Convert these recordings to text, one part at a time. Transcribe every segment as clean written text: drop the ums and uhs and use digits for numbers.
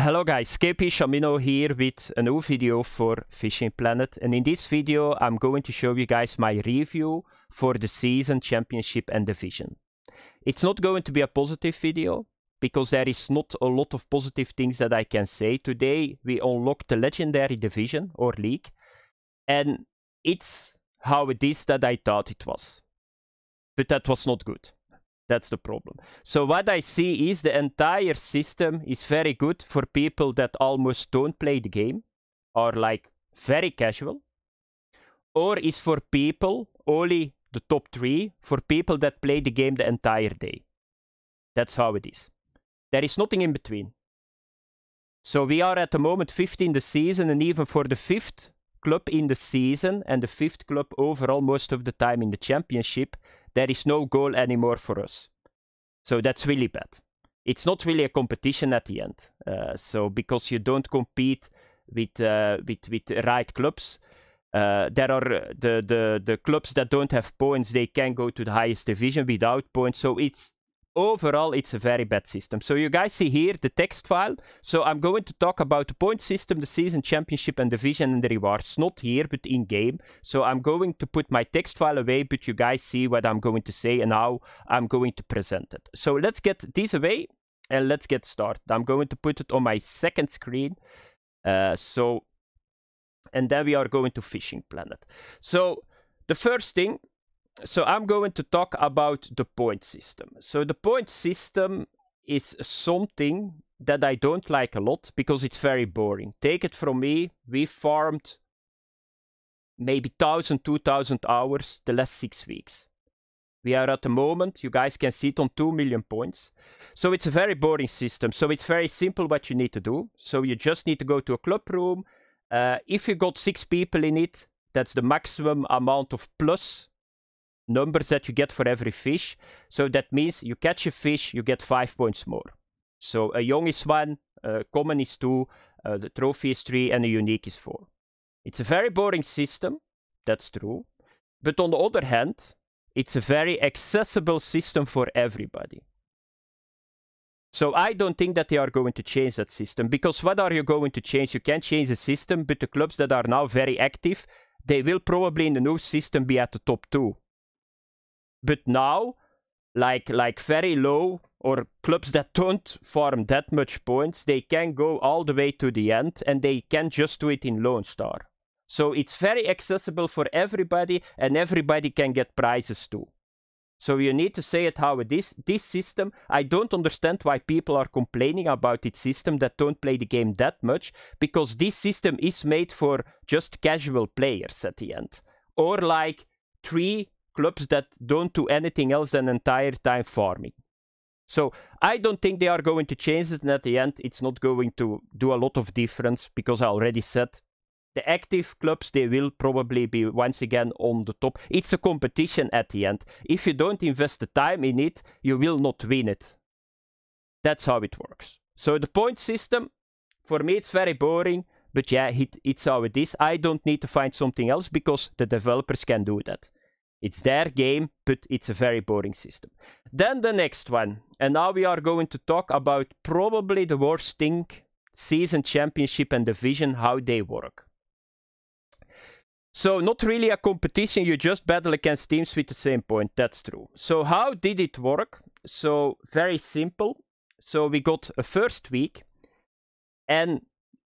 Hello guys, KP Shamino here with a new video for Fishing Planet, and in this video I'm going to show you guys my review for the season, championship and division. It's not going to be a positive video because there is not a lot of positive things that I can say. Today we unlocked the legendary division or league, and it's how it is that I thought it was, but that was not good. That's the problem. So what I see is the entire system is very good for people that almost don't play the game, or like very casual, or is for people, only the top 3, for people that play the game the entire day. That's how it is. There is nothing in between. So we are at the moment 5th in the season, and even for the 5th club in the season and the 5th club overall most of the time in the championship, there is no goal anymore for us. So that's really bad. It's not really a competition at the end. So because you don't compete with right clubs, there are the clubs that don't have points, they can go to the highest division without points. So it's overall, it's a very bad system. So you guys see here the text file. So I'm going to talk about the point system, the season, championship and division and the rewards. Not here, but in game. So I'm going to put my text file away, but you guys see what I'm going to say and how I'm going to present it. So let's get this away and let's get started. I'm going to put it on my second screen. And then we are going to Fishing Planet. So the first thing, so I'm going to talk about the point system. So the point system is something that I don't like a lot because it's very boring. Take it from me, we farmed maybe 1,000, 2,000 hours the last 6 weeks. We are at the moment, you guys can see it on 2 million points. So it's a very boring system. So it's very simple what you need to do. So you just need to go to a club room. If you got 6 people in it, that's the maximum amount of plus numbers that you get for every fish. So that means you catch a fish, you get 5 points more. So a young is 1, a common is 2, the trophy is 3, and a unique is 4. It's a very boring system, that's true. But on the other hand, it's a very accessible system for everybody. So I don't think that they are going to change that system, because what are you going to change? You can change the system, but the clubs that are now very active, they will probably in the new system be at the top 2. But now, like very low, or clubs that don't farm that much points, they can go all the way to the end, and they can just do it in Lone Star. So it's very accessible for everybody, and everybody can get prizes too. So you need to say it how it is. This system, I don't understand why people are complaining about its system that don't play the game that much, because this system is made for just casual players at the end. Or like 3 clubs that don't do anything else than entire time farming. So I don't think they are going to change it, and at the end it's not going to do a lot of difference, because I already said the active clubs, they will probably be once again on the top. It's a competition at the end. If you don't invest the time in it, you will not win it. That's how it works. So the point system, for me it's very boring, but yeah, it's how it is. I don't need to find something else because the developers can do that. It's their game, but it's a very boring system. Then the next one. And now we are going to talk about probably the worst thing, season, championship and division, how they work. So not really a competition, you just battle against teams with the same point, that's true. So how did it work? So very simple. So we got a first week, and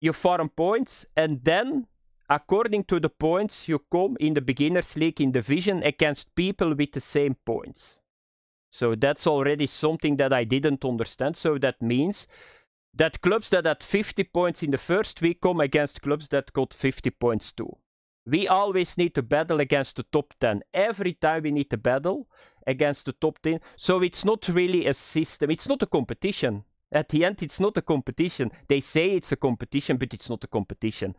you farm points, and then according to the points, you come in the beginners league in division against people with the same points. So that's already something that I didn't understand. So that means that clubs that had 50 points in the first week come against clubs that got 50 points too. We always need to battle against the top 10. Every time we need to battle against the top 10. So it's not really a system. It's not a competition. At the end, it's not a competition. They say it's a competition, but it's not a competition.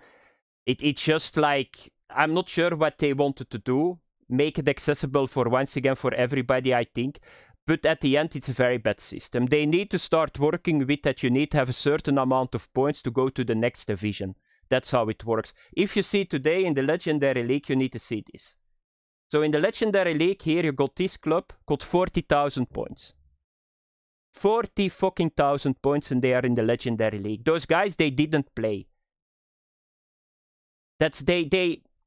It's just like, I'm not sure what they wanted to do. Make it accessible for, once again, for everybody, I think. But at the end, it's a very bad system. They need to start working with that you need to have a certain amount of points to go to the next division. That's how it works. If you see today in the Legendary League, you need to see this. So in the Legendary League here, you got this club, got 40,000 points. 40 fucking thousand points and they are in the Legendary League. Those guys, they didn't play. That's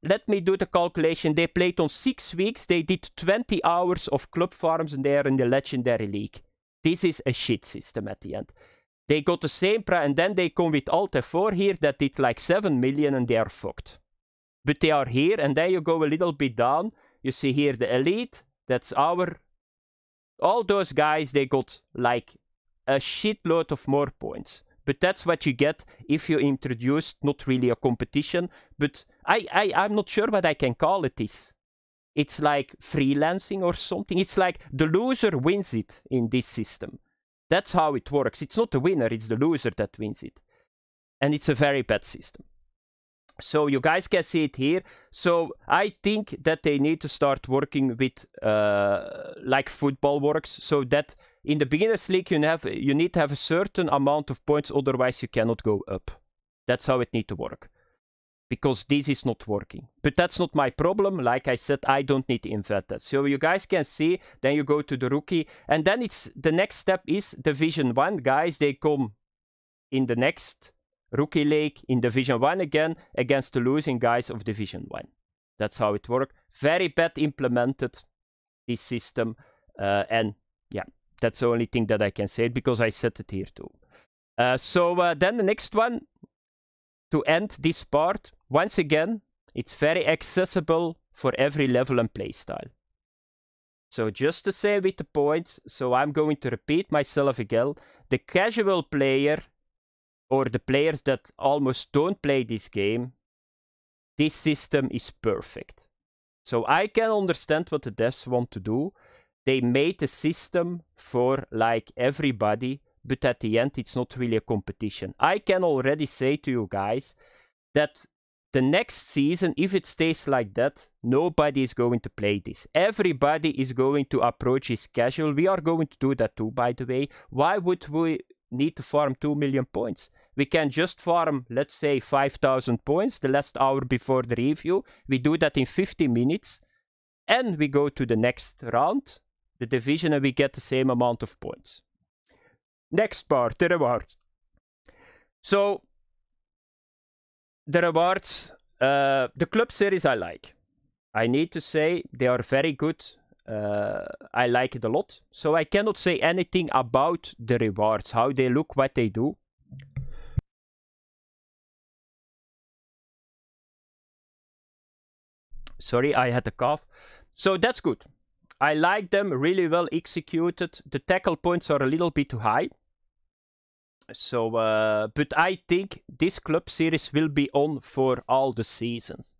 let me do the calculation. They played on 6 weeks. They did 20 hours of club farms and they are in the Legendary League. This is a shit system at the end. They got the same price and then they come with Alt F4 here that did like 7 million and they are fucked. But they are here and then you go a little bit down. You see here the Elite. That's our... All those guys, they got like a shitload of more points. But that's what you get if you introduced not really a competition. But I'm not sure what I can call it this. It's like freelancing or something. It's like the loser wins it in this system. That's how it works. It's not the winner, it's the loser that wins it. And it's a very bad system. So you guys can see it here. So I think that they need to start working with like football works. So that in the beginners league you need to have a certain amount of points, otherwise you cannot go up. That's how it needs to work. Because this is not working. But that's not my problem. Like I said, I don't need to invent that. So you guys can see, then you go to the rookie. And then the next step is Division 1. Guys, they come in the next rookie league in Division 1 again against the losing guys of Division 1. That's how it works. Very bad implemented, this system. And yeah, that's the only thing that I can say because I said it here too. So then the next one, to end this part, once again, it's very accessible for every level and playstyle. So just to say with the points, so I'm going to repeat myself again, the casual player or the players that almost don't play this game, this system is perfect. So I can understand what the devs want to do. They made a system for like everybody, but at the end it's not really a competition. I can already say to you guys that the next season, if it stays like that, nobody is going to play this. Everybody is going to approach this casual. We are going to do that too, by the way. Why would we need to farm 2 million points? We can just farm, let's say, 5,000 points the last hour before the review. We do that in 50 minutes. And we go to the next round, the division, and we get the same amount of points. Next part, the rewards. So, the rewards, the club series I like. I need to say they are very good. I like it a lot. So I cannot say anything about the rewards, how they look, what they do. Sorry, I had a cough. So that's good. I like them, really well executed. The tackle points are a little bit too high. So, but I think this club series will be on for all the seasons.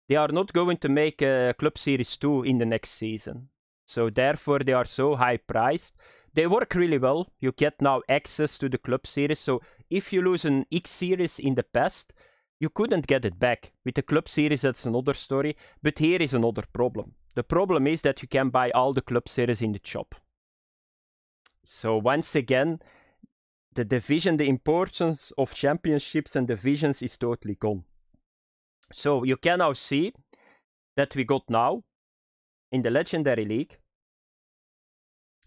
They are not going to make a club series 2 in the next season. So therefore they are so high priced. They work really well. You get now access to the club series. So if you lose an X series in the past, you couldn't get it back. With the club series, that's another story. But here is another problem. The problem is that you can buy all the club series in the shop. So once again, the division, the importance of championships and divisions is totally gone. So you can now see that we got now in the Legendary League.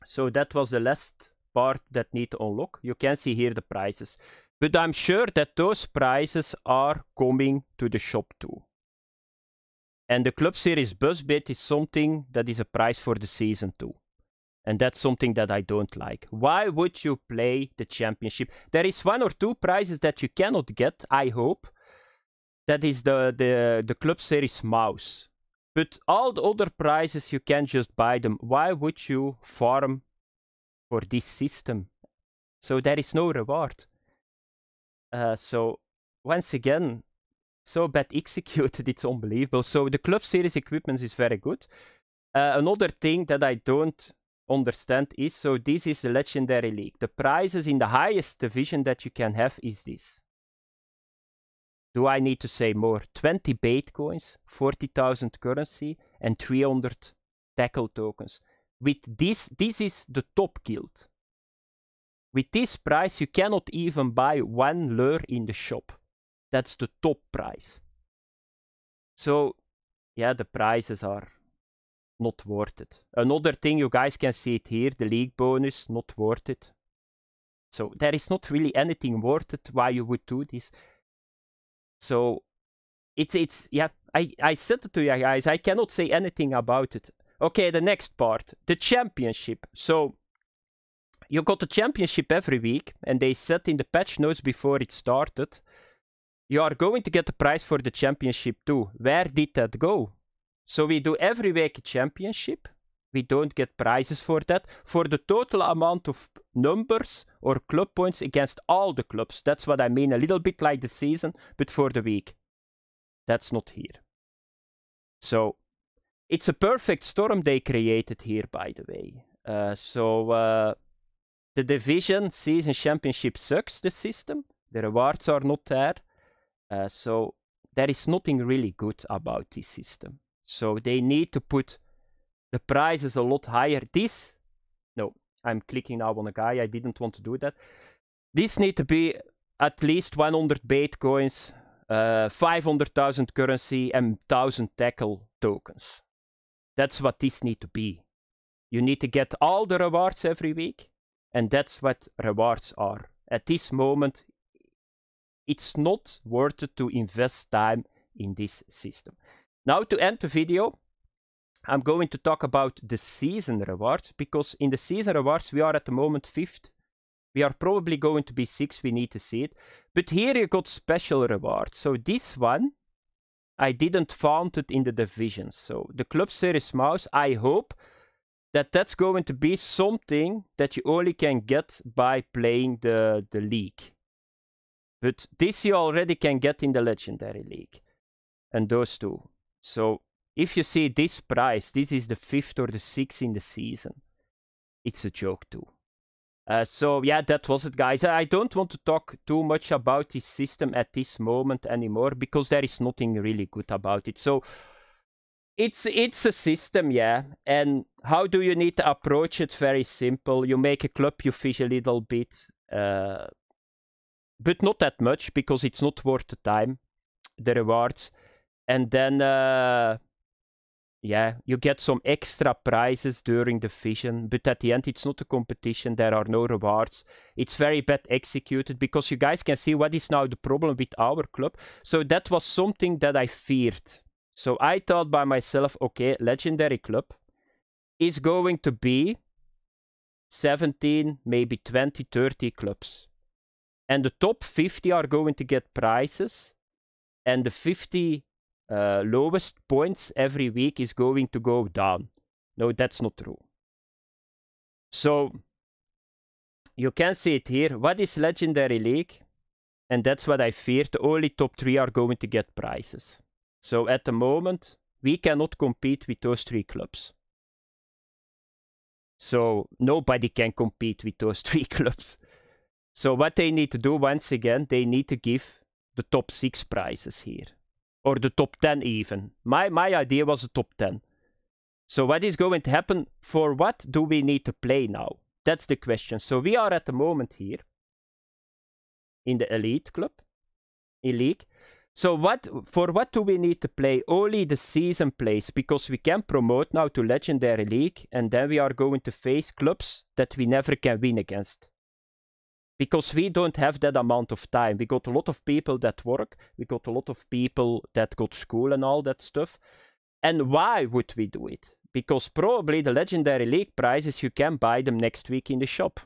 So that was the last part that need to unlock. You can see here the prices. But I'm sure that those prices are coming to the shop too. And the Club Series Bus Bid is something that is a price for the season too. And that's something that I don't like. Why would you play the championship? There is 1 or 2 prizes that you cannot get, I hope. That is the Club Series mouse. But all the other prizes, you can just buy them. Why would you farm for this system? So there is no reward. So once again, so bad executed, it's unbelievable. So the Club Series equipment is very good. Another thing that I don't understand is, so this is the Legendary League. The prizes in the highest division that you can have is this. Do I need to say more? 20 bait coins, 40,000 currency, and 300 tackle tokens. With this is the top guild. With this price, you cannot even buy 1 lure in the shop. That's the top price. So, yeah, the prices are not worth it. Another thing, you guys can see it here, the league bonus, not worth it. So there is not really anything worth it why you would do this. So it's yeah, I said it to you guys, I cannot say anything about it. Okay, the next part, the championship. So you got the championship every week, and they said in the patch notes before it started, you are going to get the prize for the championship too. Where did that go? So we do every week a championship. We don't get prizes for that. For the total amount of numbers or club points against all the clubs. That's what I mean. A little bit like the season, but for the week. That's not here. So it's a perfect storm they created here, by the way. The division season championship sucks, the system. The rewards are not there. So there is nothing really good about this system. So they need to put the prizes a lot higher. No, I'm clicking now on a guy. I didn't want to do that. This need to be at least 100 Bitcoins, 500,000 currency, and 1,000 tackle tokens. That's what this need to be. You need to get all the rewards every week, and that's what rewards are. At this moment, it's not worth it to invest time in this system. Now to end the video, I'm going to talk about the season rewards, because in the season rewards we are at the moment 5th. We are probably going to be 6th, we need to see it. But here you got special rewards. So this one, I didn't found it in the divisions. So the Club Series Mouse, I hope that that's going to be something that you only can get by playing the league. But this you already can get in the Legendary League. And those two. So if you see this price, this is the 5th or the 6th in the season. It's a joke too. So yeah, that was it, guys. I don't want to talk too much about this system at this moment anymore, because there is nothing really good about it. So it's a system, yeah. And how do you need to approach it? Very simple. You make a club, you fish a little bit. But not that much, because it's not worth the time, the rewards. And then, yeah, you get some extra prizes during the vision, but at the end it's not a competition, there are no rewards. It's very bad executed, because you guys can see what is now the problem with our club. So that was something that I feared. So I thought by myself, okay, Legendary Club is going to be 17, maybe 20, 30 clubs. And the top 50 are going to get prizes, and the 50 lowest points every week is going to go down. No, that's not true. So you can see it here. What is Legendary League? And that's what I feared. Only top 3 are going to get prizes. So at the moment, we cannot compete with those 3 clubs. So nobody can compete with those 3 clubs. So what they need to do, once again, they need to give the top 6 prizes here. Or the top 10 even. My idea was the top 10. So what is going to happen? For what do we need to play now? That's the question. So we are at the moment here in the Elite Club. Elite. So for what do we need to play? Only the season plays, because we can promote now to Legendary League, and then we are going to face clubs that we never can win against. Because we don't have that amount of time. We got a lot of people that work. We got a lot of people that go to school and all that stuff. And why would we do it? Because probably the Legendary League prizes, you can buy them next week in the shop.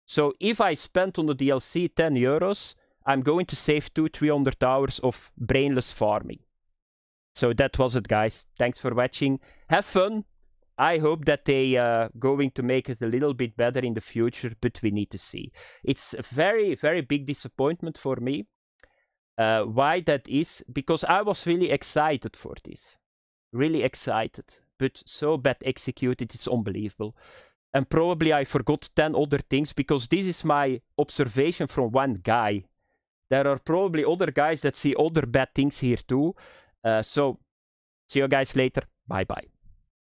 So if I spend on the DLC 10 euros, I'm going to save 200-300 hours of brainless farming. So that was it, guys. Thanks for watching. Have fun. I hope that they going to make it a little bit better in the future, but we need to see. It's a very, very big disappointment for me. Why that is? Because I was really excited for this. Really excited. But so bad executed, it's unbelievable. And probably I forgot 10 other things, because this is my observation from one guy. There are probably other guys that see other bad things here too. So, see you guys later. Bye-bye.